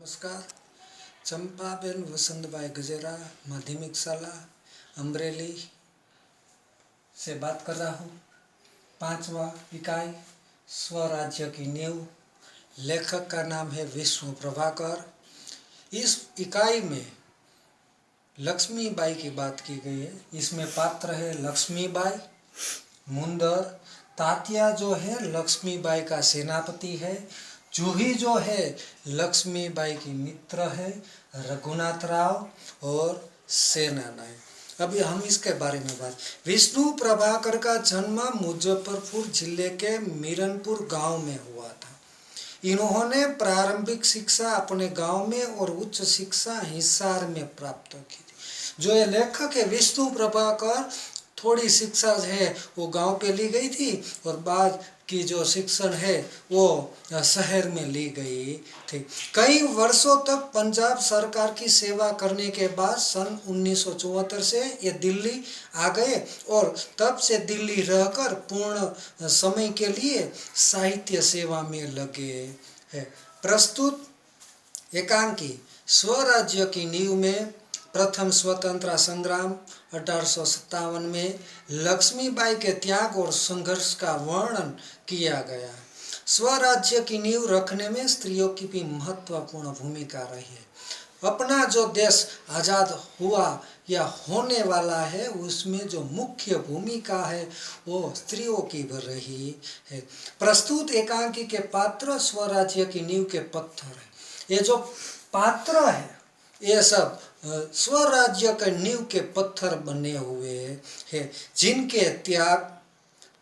नमस्कार। चंपाबेन वसंतभाई गजेरा, माध्यमिक शाला अमरेली से बात कर रहा हूँ। 5वां इकाई स्वराज्य की नींव। लेखक का नाम है विष्णु प्रभाकर। इस इकाई में लक्ष्मीबाई की बात की गई है। इसमें पात्र है लक्ष्मीबाई, मुंदर, तात्या जो है लक्ष्मीबाई का सेनापति है, जूही जो है लक्ष्मीबाई की मित्र है, रघुनाथ राव और सेनानायक। अभी हम इसके बारे में बात। विष्णु प्रभाकर का जन्म मुजफ्फरपुर जिले के मीरनपुर गांव में हुआ था। इन्होंने प्रारंभिक शिक्षा अपने गांव में और उच्च शिक्षा हिसार में प्राप्त की थी। जो ये लेखक है विष्णु प्रभाकर, थोड़ी शिक्षा है वो गांव पे ली गई थी और बाद की जो शिक्षण है वो शहर में ली गई थी। कई वर्षों तक पंजाब सरकार की सेवा करने के बाद सन 1974 से ये दिल्ली आ गए और तब से दिल्ली रहकर पूर्ण समय के लिए साहित्य सेवा में लगे हैं। प्रस्तुत एकांकी स्वराज्य की नींव में प्रथम स्वतंत्रता संग्राम 1857 में लक्ष्मीबाई के त्याग और संघर्ष का वर्णन किया गया। स्वराज्य की नींव रखने में स्त्रियों की भी महत्वपूर्ण भूमिका रही है। अपना जो देश आज़ाद हुआ या होने वाला है उसमें जो मुख्य भूमिका है वो स्त्रियों की भी रही है। प्रस्तुत एकांकी के पात्र स्वराज्य की नींव के पत्थर है। ये जो पात्र है ये सब स्वराज्य के नींव के पत्थर बने हुए हैं, जिनके त्याग,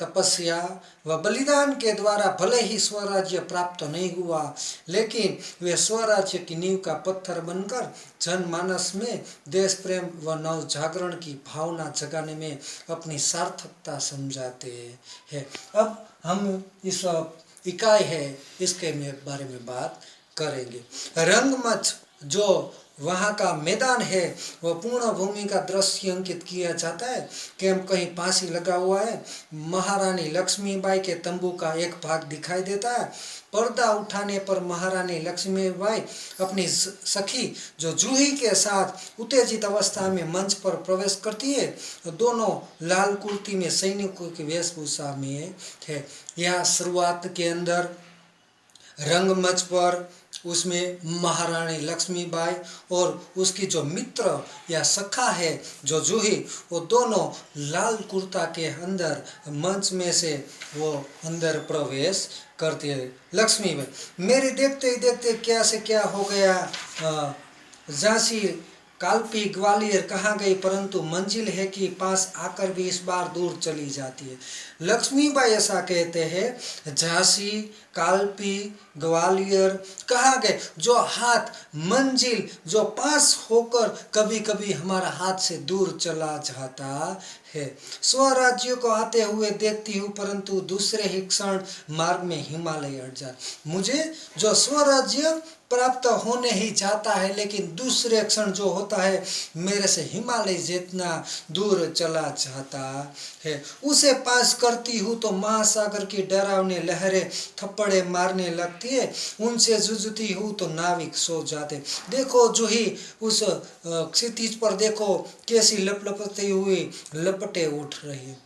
तपस्या व बलिदान के द्वारा भले ही स्वराज्य प्राप्त नहीं हुआ, लेकिन वे स्वराज्य की नींव का पत्थर बनकर जनमानस में देश प्रेम व नव जागरण की भावना जगाने में अपनी सार्थकता समझाते हैं। अब हम इस इकाई है इसके बारे में बात करेंगे। रंगमंच जो वहाँ का मैदान है वह पूर्ण भूमि का दृश्य अंकित किया जाता है। कैंप कहीं फांसी लगा हुआ है। महारानी लक्ष्मीबाई के तंबू का एक भाग दिखाई देता है। पर्दा उठाने पर महारानी लक्ष्मीबाई अपनी सखी जो जूही के साथ उत्तेजित अवस्था में मंच पर प्रवेश करती है। दोनों लाल कुर्ती में सैनिकों की वेशभूषा में है। यह शुरुआत के अंदर रंगमंच पर उसमें महारानी लक्ष्मीबाई और उसकी जो मित्र या सखा है जो जूही, वो दोनों लाल कुर्ता के अंदर मंच में से वो अंदर प्रवेश करती है। लक्ष्मीबाई, मेरे देखते ही देखते क्या से क्या हो गया। झांसी कालपी ग्वालियर कहाँ गई, परंतु मंजिल है कि पास आकर भी इस बार दूर चली जाती है। लक्ष्मीबाई ऐसा कहते हैं, झांसी कालपी ग्वालियर कहाँ गए, जो हाथ मंजिल जो पास होकर कभी कभी हमारा हाथ से दूर चला जाता है। स्वराज्य को आते हुए देखती हूँ, परंतु दूसरे ही क्षण मार्ग में हिमालय अट जाता। मुझे जो स्वराज्य प्राप्त होने ही जाता है, लेकिन दूसरे क्षण जो होता है मेरे से हिमालय जितना दूर चला जाता है। उसे पास करती हूँ तो महासागर की डरावनी लहरें थप्पड़े मारने लगती है। उनसे जूझती हूँ तो नाविक सो जाते। देखो जूही, उस क्षितिज पर देखो कैसी लपलपती हुई लपटें उठ रही है।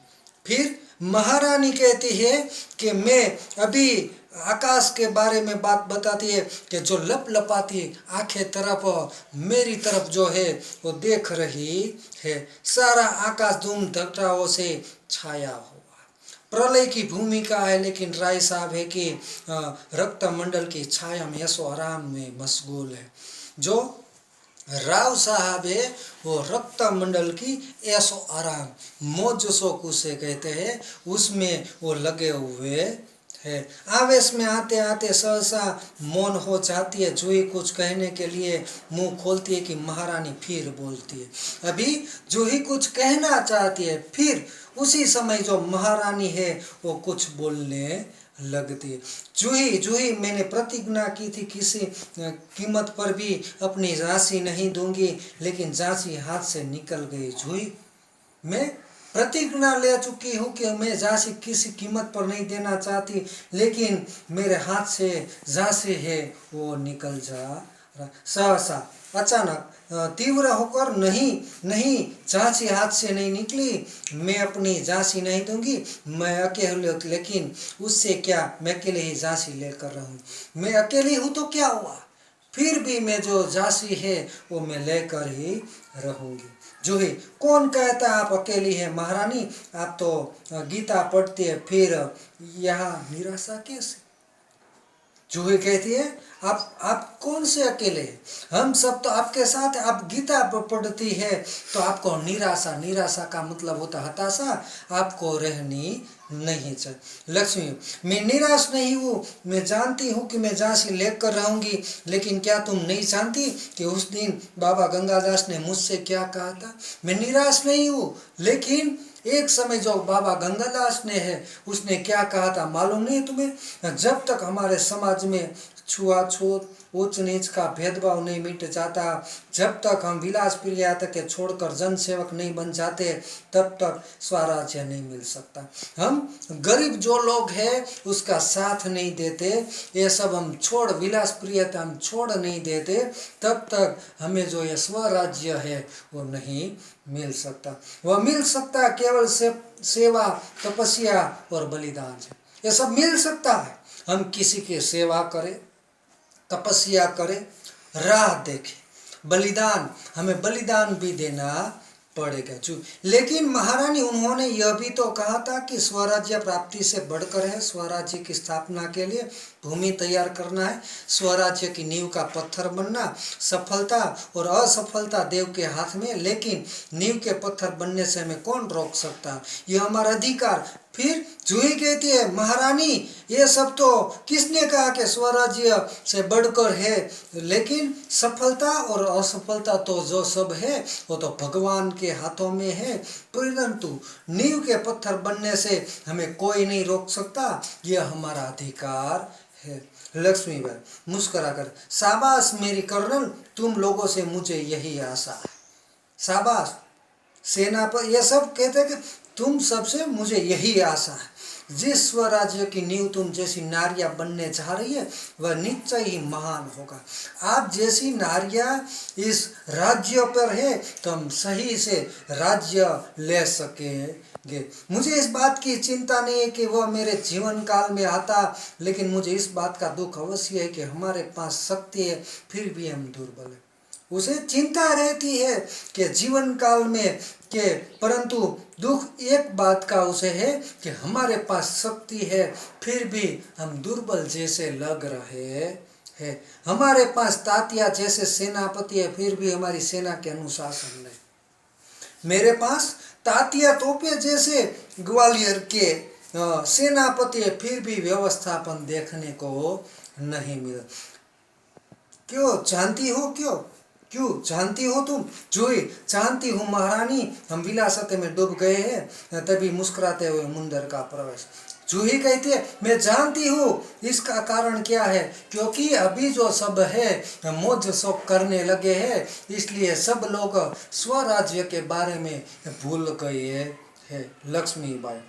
फिर महारानी कहती है कि मैं अभी आकाश के बारे में बात बताती है कि जो लपलपाती आंखें तरफ मेरी तरफ जो है वो देख रही है। सारा आकाश धूम धकटाओं से छाया हुआ प्रलय की भूमिका है, लेकिन राय साहब है कि रक्त मंडल की छाया में ऐसो आराम में मशगूल है। जो राव साहब है वो रक्त मंडल की ऐसो आराम मौज शौक उसे कहते हैं, उसमें वो लगे हुए है। आवेश में आते आते सहसा मौन हो जाती है। जूही कुछ कहने के लिए मुंह खोलती है कि महारानी फिर बोलती है। अभी जूही कुछ कहना चाहती है, फिर उसी समय जो महारानी है वो कुछ बोलने लगती है। जूही जूही, मैंने प्रतिज्ञा की थी किसी कीमत पर भी अपनी झांसी नहीं दूंगी, लेकिन झांसी हाथ से निकल गई। जूही, मैं प्रतिज्ञा ले चुकी हूँ कि मैं झांसी किसी कीमत पर नहीं देना चाहती, लेकिन मेरे हाथ से झांसी है वो निकल जा सहसा अचानक तीव्र होकर, नहीं नहीं, झांसी हाथ से नहीं निकली, मैं अपनी झांसी नहीं दूंगी, मैं अकेले, लेकिन उससे क्या, मैं अकेले ही झांसी लेकर रहूं, मैं अकेली हूं तो क्या हुआ, फिर भी मैं जो झांसी है वो मैं लेकर ही रहूंगी। जूही, कौन कहता है आप अकेली है महारानी, आप तो गीता पढ़ती है, फिर यहाँ निराशा कैसे। जूही कहती है आप कौन से अकेले हैं, हम सब तो आपके साथ, आप गीता पढ़ती है तो आपको निराशा, निराशा का मतलब होता हताशा, आपको रहनी नहीं चाहिए। लक्ष्मी, मैं निराश नहीं हूँ, मैं जानती हूँ कि मैं झांसी लेकर रहूंगी, लेकिन क्या तुम नहीं जानती कि उस दिन बाबा गंगादास ने मुझसे क्या कहा था। मैं निराश नहीं हूँ, लेकिन एक समय जो बाबा गंगादास ने है उसने क्या कहा था मालूम नहीं तुम्हें। जब तक हमारे समाज में छुआछूत, ऊंच नीच का भेदभाव नहीं मिट जाता, जब तक हम विलास प्रिया तक के छोड़कर जन सेवक नहीं बन जाते, तब तक स्वराज्य नहीं मिल सकता। हम गरीब जो लोग हैं उसका साथ नहीं देते, ये सब हम छोड़, विलास प्रियता हम छोड़ नहीं देते, तब तक हमें जो ये स्वराज्य है वो नहीं मिल सकता। वह मिल सकता है केवल सेवा, तपस्या और बलिदान से। ये सब मिल सकता है, हम किसी की सेवा करें, तपस्या करें, राह देखें, बलिदान, हमें बलिदान भी देना पड़ेगा। लेकिन महारानी उन्होंने यह भी तो कहा था कि स्वराज्य प्राप्ति से बढ़कर है, स्वराज्य की स्थापना के लिए भूमि तैयार करना है, स्वराज्य की नींव का पत्थर बनना, सफलता और असफलता देव के हाथ में, लेकिन नींव के पत्थर बनने से हमें कौन रोक सकता, यह हमारा अधिकार। फिर जूही कहती है महारानी ये सब तो किसने कहा कि स्वराज्य से बढ़कर है, लेकिन सफलता और असफलता तो जो सब है वो तो भगवान के हाथों में है, परंतु नींव के पत्थर बनने से हमें कोई नहीं रोक सकता, यह हमारा अधिकार है। लक्ष्मीबाई मुस्कुराकर, शाबाश मेरी कर्नल, तुम लोगों से मुझे यही आशा है। शाबाश सेना पर, यह सब कहते कि तुम सबसे मुझे यही आशा है, जिस स्वराज्य की नींव तुम जैसी नारियां बनने जा रही है वह निश्चय ही महान होगा। आप जैसी नारियां इस राज्य पर है तो हम सही से राज्य ले सकेंगे। मुझे इस बात की चिंता नहीं है कि वह मेरे जीवन काल में आता, लेकिन मुझे इस बात का दुख अवश्य है कि हमारे पास शक्ति है फिर भी हम दुर्बल हैं। उसे चिंता रहती है कि जीवन काल में के, परंतु दुख एक बात का उसे है कि हमारे पास शक्ति है फिर भी हम दुर्बल जैसे लग रहे हैं। हमारे पास तात्या जैसे सेनापति है फिर भी हमारी सेना के अनुशासन नहीं। मेरे पास तात्या तोपे जैसे ग्वालियर के सेनापति है फिर भी व्यवस्थापन देखने को नहीं मिला। क्यों जानती हो, क्यों जानती हो तुम जूही? जानती हूँ महारानी, हम विलासते में डूब गए हैं। तभी मुस्कुराते हुए मुंदर का प्रवेश। जूही कहती है मैं जानती हूँ, इसका कारण क्या है, क्योंकि अभी जो सब है मौज शौक करने लगे हैं, इसलिए सब लोग स्वराज्य के बारे में भूल गए हैं। लक्ष्मीबाई,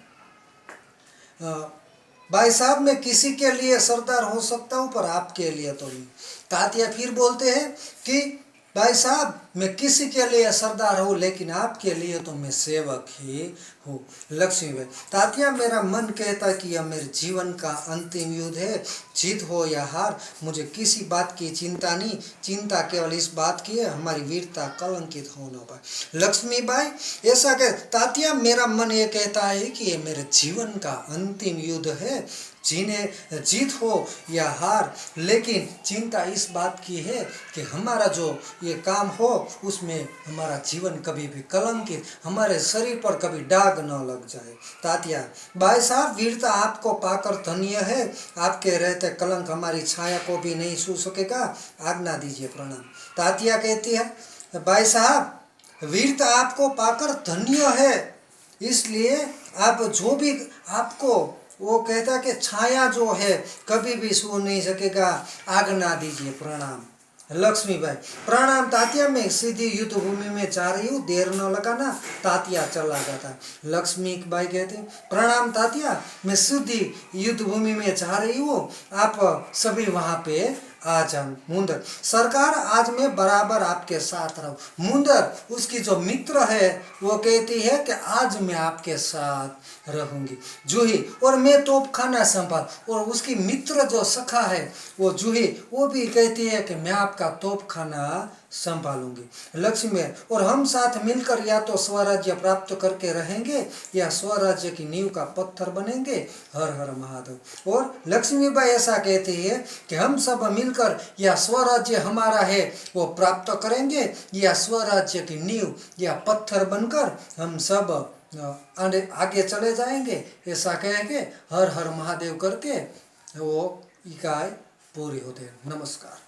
भाई साहब मैं किसी के लिए सरदार हो सकता हूँ पर आपके लिए तो नहीं। तात्या फिर बोलते हैं कि भाई साहब मैं किसी के लिए सरदार हूँ लेकिन आपके लिए तो मैं सेवक ही हूँ। लक्ष्मीबाई, तात्या मेरा मन कहता है कि यह मेरे जीवन का अंतिम युद्ध है, जीत हो या हार मुझे किसी बात की चिंता नहीं, चिंता केवल इस बात की है हमारी वीरता कलंकित हो न पाए। लक्ष्मीबाई ऐसा कह, तात्या मेरा मन ये कहता है कि ये मेरे जीवन का अंतिम युद्ध है, जीत हो या हार, लेकिन चिंता इस बात की है कि हमारा जो ये काम हो उसमें हमारा जीवन कभी भी कलंकित, हमारे शरीर पर कभी दाग न लग जाए। तात्या, भाई साहब वीरता आपको पाकर धन्य है, आपके रहते कलंक हमारी छाया को भी नहीं छू सकेगा, आज्ञा दीजिए प्रणाम। तात्या कहती है भाई साहब वीरता आपको पाकर धन्य है, इसलिए आप जो भी आपको वो कहता कि छाया जो है कभी भी छू नहीं सकेगा, आज्ञा दीजिए प्रणाम। लक्ष्मीबाई, प्रणाम तात्या, मैं सीधी युद्ध भूमि में जा रही हूँ, देर न लगाना। तात्या चला जाता। लक्ष्मीबाई कहते प्रणाम तात्या, मैं सीधी युद्ध भूमि में जा रही हूँ, आप सभी वहाँ पे आजा मुंदर, सरकार आज मैं बराबर आपके साथ रहूं। मुंदर उसकी जो मित्र है वो कहती है कि आज मैं आपके साथ रहूंगी। जूही, और मैं तोपखाना संभाल, और उसकी मित्र जो सखा है वो जूही, वो भी कहती है कि मैं आपका तोपखाना संभालूंगी। लक्ष्मी, और हम साथ मिलकर या तो स्वराज्य प्राप्त करके रहेंगे या स्वराज्य की नींव का पत्थर बनेंगे। हर हर महादेव। और लक्ष्मीबाई ऐसा कहती है कि हम सब मिलकर या स्वराज्य हमारा है वो प्राप्त करेंगे या स्वराज्य की नींव या पत्थर बनकर हम सब आगे चले जाएंगे। ऐसा कह के हर हर महादेव करके वो इकाई पूरी होते हैं। नमस्कार।